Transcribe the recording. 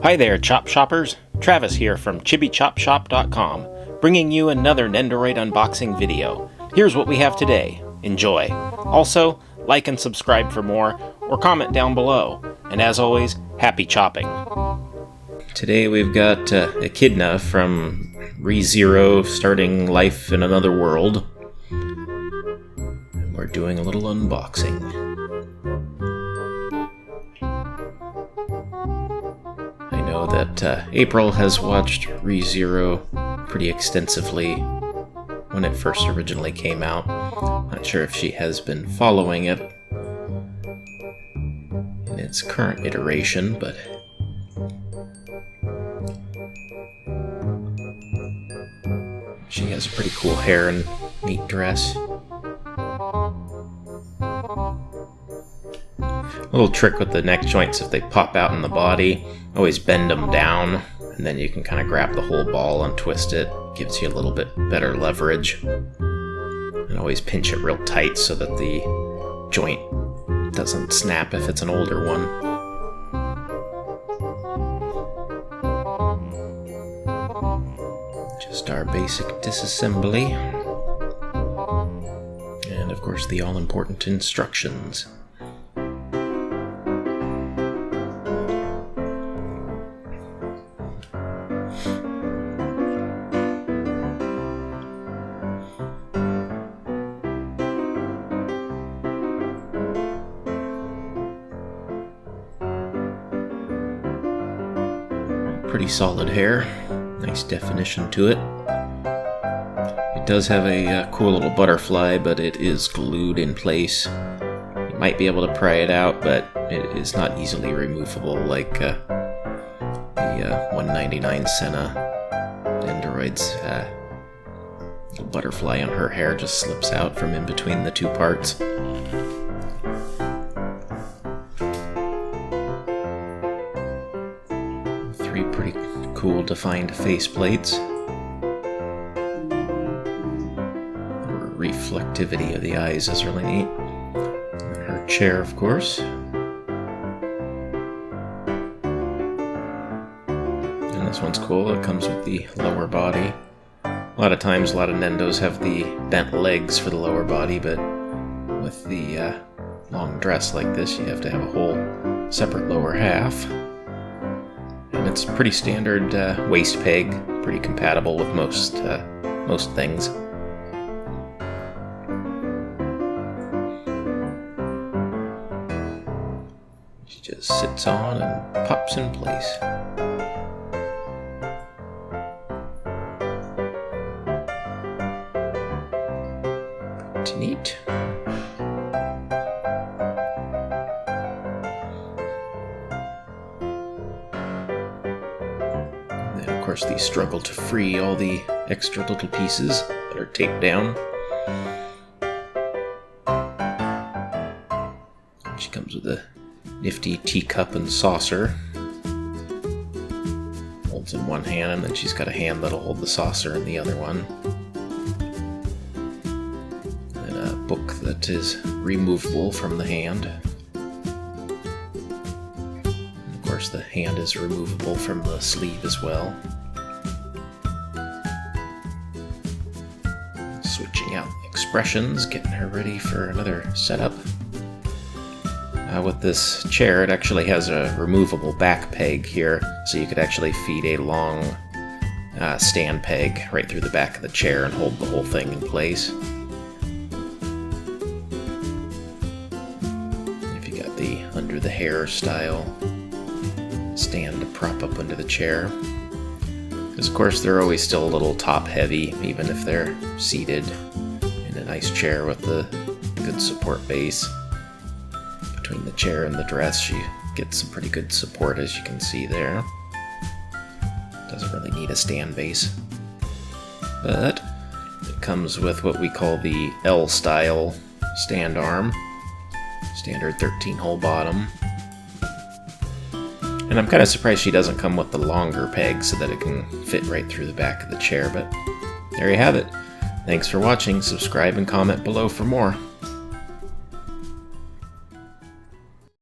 Hi there, Chop Shoppers! Travis here from ChibiChopShop.com, bringing you another Nendoroid unboxing video. Here's what we have today. Enjoy! Also, like and subscribe for more, or comment down below. And as always, happy chopping! Today we've got Echidna from ReZero starting life in another world. And we're doing a little unboxing. I know that April has watched ReZero pretty extensively when it first originally came out. Not sure if she has been following it in its current iteration, but she has a pretty cool hair and neat dress. A little trick with the neck joints, if they pop out in the body, always bend them down, and then you can kind of grab the whole ball and twist it. Gives you a little bit better leverage. And always pinch it real tight so that the joint doesn't snap if it's an older one. Just our basic disassembly. And of course the all-important instructions. Pretty solid hair, nice definition to it. It does have a cool little butterfly, but it is glued in place. You might be able to pry it out, but it is not easily removable like the 199 Senna Nendoroid's little butterfly on her hair just slips out from in between the two parts. Three pretty cool defined face plates. The reflectivity of the eyes is really neat. And her chair, of course. And this one's cool. It comes with the lower body. A lot of times, a lot of Nendos have the bent legs for the lower body, but with the long dress like this, you have to have a whole separate lower half. And it's pretty standard waist peg, pretty compatible with most things. She just sits on and pops in place. Pretty neat. Of course, the struggle to free all the extra little pieces that are taped down. She comes with a nifty teacup and saucer. Holds in one hand, and then she's got a hand that'll hold the saucer in the other one. And a book that is removable from the hand. And of course, the hand is removable from the sleeve as well. Switching out expressions, getting her ready for another setup. With this chair, it actually has a removable back peg here, so you could actually feed a long stand peg right through the back of the chair and hold the whole thing in place. If you got the under the hair style stand to prop up under the chair. Because of course they're always still a little top heavy, even if they're seated in a nice chair with a good support base. Between the chair and the dress, she gets some pretty good support, as you can see there. Doesn't really need a stand base. But it comes with what we call the L-style stand arm. Standard 13-hole bottom. And I'm kind of surprised she doesn't come with the longer peg so that it can fit right through the back of the chair, but there you have it. Thanks for watching, subscribe and comment below for more.